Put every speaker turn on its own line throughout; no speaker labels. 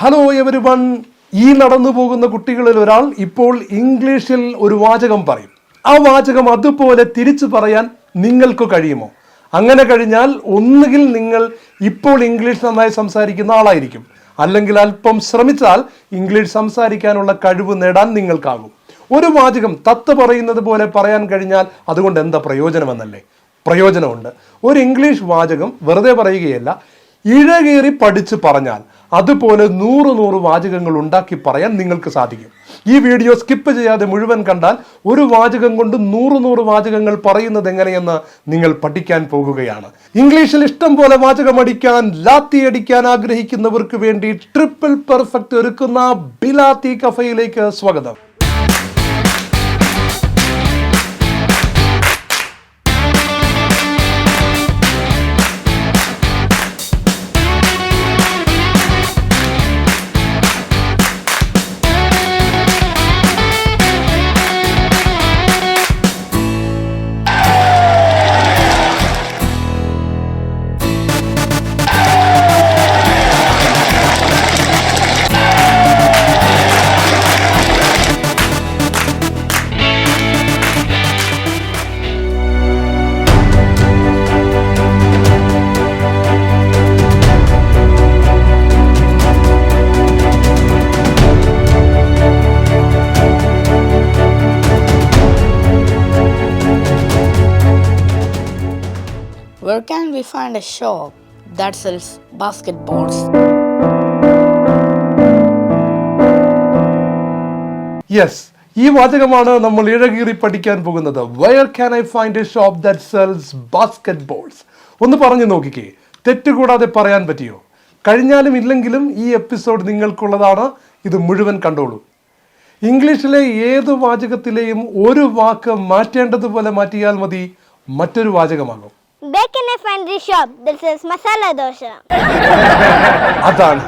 Hello everyone. ഈ നടന്നു പോകുന്ന കുട്ടികളിൽ ഒരാൾ ഇപ്പോൾ ഇംഗ്ലീഷിൽ ഒരു വാചകം പറയും. ആ വാചകം അതുപോലെ തിരിച്ചു പറയാൻ നിങ്ങൾക്ക് കഴിയുമോ? അങ്ങനെ കഴിഞ്ഞാൽ ഒന്നുകിൽ നിങ്ങൾ ഇപ്പോൾ ഇംഗ്ലീഷ് നന്നായി സംസാരിക്കുന്ന ആളായിരിക്കും, അല്ലെങ്കിൽ അല്പം ശ്രമിച്ചാൽ ഇംഗ്ലീഷ് സംസാരിക്കാനുള്ള കഴിവ് നേടാൻ നിങ്ങൾക്കാകും. ഒരു വാചകം തത്ത് പറയുന്നത് പോലെ പറയാൻ കഴിഞ്ഞാൽ അതുകൊണ്ട് എന്താ പ്രയോജനമെന്നല്ലേ? പ്രയോജനമുണ്ട്. ഒരു ഇംഗ്ലീഷ് വാചകം വെറുതെ പറയുകയല്ല, ഇഴകേറി പഠിച്ച് പറഞ്ഞാൽ അതുപോലെ 100 വാചകങ്ങൾ ഉണ്ടാക്കി പറയാൻ നിങ്ങൾക്ക് സാധിക്കും. ഈ വീഡിയോ സ്കിപ്പ് ചെയ്യാതെ മുഴുവൻ കണ്ടാൽ ഒരു വാചകം കൊണ്ട് 100 വാചകങ്ങൾ പറയുന്നത് എങ്ങനെയെന്ന് നിങ്ങൾ പഠിക്കാൻ പോകുകയാണ്. ഇംഗ്ലീഷിൽ ഇഷ്ടം പോലെ വാചകം അടിക്കാൻ, ലാത്തി അടിക്കാൻ ആഗ്രഹിക്കുന്നവർക്ക് വേണ്ടി ട്രിപ്പിൾ പെർഫെക്റ്റ് ഒരുക്കുന്ന ബിലാത്തി കഫയിലേക്ക് സ്വാഗതം.
Where can we find a shop that sells basketballs?
Yes, ഈ വാചകമാണ് നമ്മൾ ഇഴകീറി പഠിക്കാൻ പോകുന്നത്. Where can I find a shop that sells basketballs? ഒന്ന് പറഞ്ഞു നോക്കിക്കേ, തെറ്റുകൂടാതെ പറയാൻ പറ്റിയോ? കഴിഞ്ഞാലും ഇല്ലെങ്കിലും ഈ എപ്പിസോഡ് നിങ്ങൾക്കുള്ളതാണ്. ഇത് മുഴുവൻ കണ്ടോളൂ. ഇംഗ്ലീഷിലെ ഏത് വാചകത്തിലെയും ഒരു വാക്ക് മാറ്റേണ്ടതുപോലെ മാറ്റിയാൽ മതി, മറ്റൊരു വാചകമാകും.
Where can I find this shop that sells masala dosa?
അതാണ്.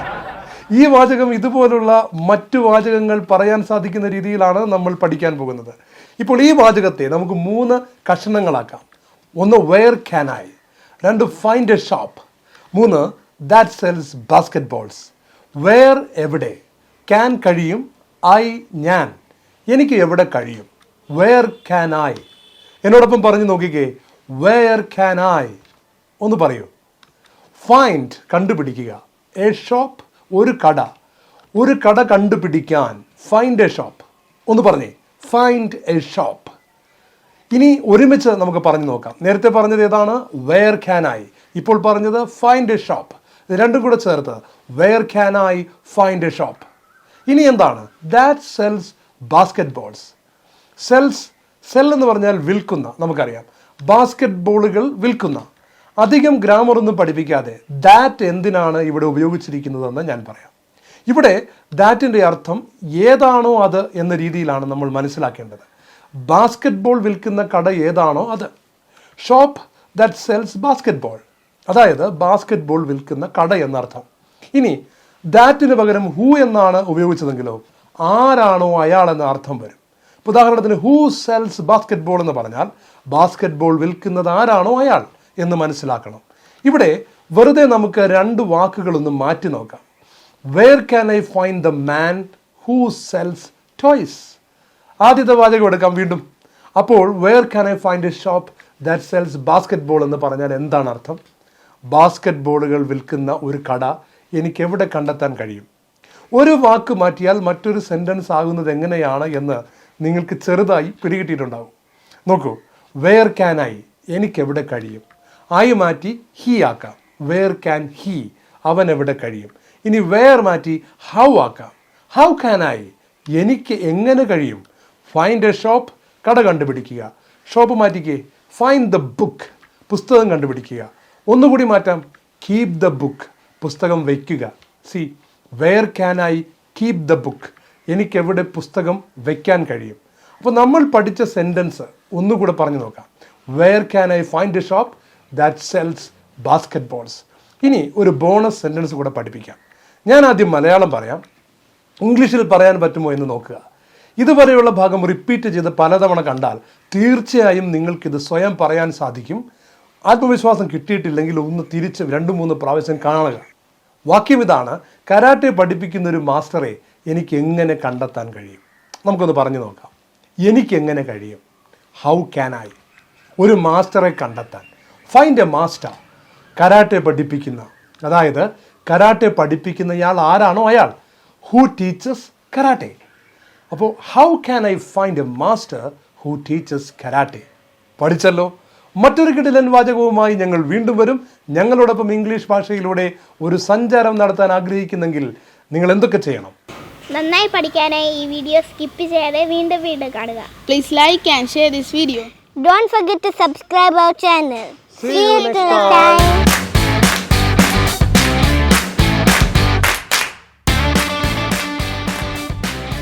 ഈ വാചകം ഇതുപോലുള്ള മറ്റു വാചകങ്ങൾ പറയാൻ സാധിക്കുന്ന രീതിയിലാണ് നമ്മൾ പഠിക്കാൻ പോകുന്നത്. ഇപ്പോൾ ഈ വാചകത്തെ നമുക്ക് 3 കഷണങ്ങളാക്കാം. 1 where can I, 2 find a shop, 3 that sells basketballs. where എവിടെ, can കഴിയും, I ഞാൻ, എനിക്ക് എവിടെ കഴിയും. where can I? എന്നോടൊപ്പം പറഞ്ഞു നോക്കിക്കേ. where can I? ഒന്ന് പറയൂ. find കണ്ടുപിടിക്കുക, a shop ഒരു കട കണ്ടുപിടിക്കാൻ, find a shop. ഒന്ന് പറഞ്ഞേ, find a shop. ഇനി ഒരുമിച്ച് നമുക്ക് പറഞ്ഞു നോക്കാം. നേരത്തെ പറഞ്ഞത് ഏതാണ്? where can I. ഇപ്പോൾ പറഞ്ഞത് find a shop. ഇത് രണ്ടും കൂടെ ചേർത്ത് where can I find a shop. ഇനി എന്താണ്? that sells basketballs. സെൽ എന്ന് പറഞ്ഞാൽ വിൽക്കുന്ന, നമുക്കറിയാം. ബാസ്കറ്റ് ബോളുകൾ വിൽക്കുന്ന. അധികം ഗ്രാമർ ഒന്നും പഠിപ്പിക്കാതെ ദാറ്റ് എന്തിനാണ് ഇവിടെ ഉപയോഗിച്ചിരിക്കുന്നതെന്ന് ഞാൻ പറയാം. ഇവിടെ ദാറ്റിൻ്റെ അർത്ഥം ഏതാണോ അത് എന്ന രീതിയിലാണ് നമ്മൾ മനസ്സിലാക്കേണ്ടത്. ബാസ്കറ്റ് ബോൾ വിൽക്കുന്ന കട ഏതാണോ അത്. Shop that sells basket ball, അതായത് ബാസ്കറ്റ് ബോൾ വിൽക്കുന്ന കട എന്നർത്ഥം. ഇനി ദാറ്റിന് പകരം ഹൂ എന്നാണ് ഉപയോഗിച്ചതെങ്കിലോ ആരാണോ അയാൾ എന്ന അർത്ഥം വരും. ഉദാഹരണത്തിന് ഹൂ സെൽസ് ബാസ്കറ്റ് ബോൾ എന്ന് പറഞ്ഞാൽ ബാസ്കറ്റ് ബോൾ വിൽക്കുന്നത് ആരാണോ അയാൾ എന്ന് മനസ്സിലാക്കണം. ഇവിടെ വെറുതെ നമുക്ക് 2 വാക്കുകളൊന്ന് മാറ്റി നോക്കാം. Where can I find the man who sells toys. ആദ്യത്തെ വാചകം എടുക്കാം വീണ്ടും. അപ്പോൾ where can I find a shop that sells basketball എന്ന് പറഞ്ഞാൽ എന്താണ് അർത്ഥം? ബാസ്കറ്റ് ബോളുകൾ വിൽക്കുന്ന ഒരു കട എനിക്ക് എവിടെ കണ്ടെത്താൻ കഴിയും? ഒരു വാക്ക് മാറ്റിയാൽ മറ്റൊരു സെൻറ്റൻസ് ആകുന്നത് എങ്ങനെയാണ് എന്ന് നിങ്ങൾക്ക് ചെറുതായി പിടികിട്ടിയിട്ടുണ്ടാവും. നോക്കൂ, വേർ ക്യാൻ ഐ, എനിക്കെവിടെ കഴിയും. ഐ മാറ്റി ഹീ ആക്കാം. വേർ ക്യാൻ ഹീ, അവൻ എവിടെ കഴിയും. ഇനി വേർ മാറ്റി ഹൗ ആക്കാം. ഹൗ ക്യാൻ ഐ, എനിക്ക് എങ്ങനെ കഴിയും. ഫൈൻഡ് എ ഷോപ്പ്, കട കണ്ടുപിടിക്കുക. ഷോപ്പ് മാറ്റിക്കേ, ഫൈൻഡ് ദ ബുക്ക്, പുസ്തകം കണ്ടുപിടിക്കുക. ഒന്നുകൂടി മാറ്റാം, കീപ് ദ ബുക്ക്, പുസ്തകം വയ്ക്കുക. See, where can I keep the book, എനിക്കെവിടെ പുസ്തകം വയ്ക്കാൻ കഴിയും. അപ്പോൾ നമ്മൾ പഠിച്ച സെൻറ്റൻസ് ഒന്നുകൂടെ പറഞ്ഞു നോക്കാം. Where can I find a shop that sells basketballs. ഇനി ഒരു ബോണസ് സെൻറ്റൻസ് കൂടെ പഠിപ്പിക്കാം. ഞാൻ ആദ്യം മലയാളം പറയാം, ഇംഗ്ലീഷിൽ പറയാൻ പറ്റുമോ എന്ന് നോക്കുക. ഇതുവരെയുള്ള ഭാഗം റിപ്പീറ്റ് ചെയ്ത് പലതവണ കണ്ടാൽ തീർച്ചയായും നിങ്ങൾക്കിത് സ്വയം പറയാൻ സാധിക്കും. ആത്മവിശ്വാസം കിട്ടിയിട്ടില്ലെങ്കിൽ ഒന്ന് തിരിച്ച് 2-3 പ്രാവശ്യം കാണുക. വാക്യം ഇതാണ്: കരാട്ടെ പഠിപ്പിക്കുന്ന ഒരു മാസ്റ്ററെ എനിക്ക് എങ്ങനെ കണ്ടെത്താൻ കഴിയും? നമുക്കൊന്ന് പറഞ്ഞു നോക്കാം. എനിക്കെങ്ങനെ കഴിയും? How can I? ഒരു മാസ്റ്ററെ കണ്ടെത്താൻ. Find a master. കരാട്ടെ പഠിപ്പിക്കുന്ന, അതായത് കരാട്ടെ പഠിപ്പിക്കുന്നയാൾ ആരാണോ അയാൾ. Who teaches karate. അപ്പോൾ how can I find a master who teaches karate? പഠിച്ചല്ലോ. മറ്റൊരു കിടിലൻ വാചകവുമായി ഞങ്ങൾ വീണ്ടും വരും. ഞങ്ങളോടൊപ്പം ഇംഗ്ലീഷ് ഭാഷയിലൂടെ ഒരു സഞ്ചാരം നടത്താൻ ആഗ്രഹിക്കുന്നെങ്കിൽ നിങ്ങൾ എന്തൊക്കെ ചെയ്യണം?
നന്നായി പഠിക്കാനായി ഈ വീഡിയോ സ്കിപ്പ് ചെയ്യാതെ വീണ്ടും വീണ്ടും കാണുക.
Please like and share this video.
Don't forget to subscribe our channel. See you next time.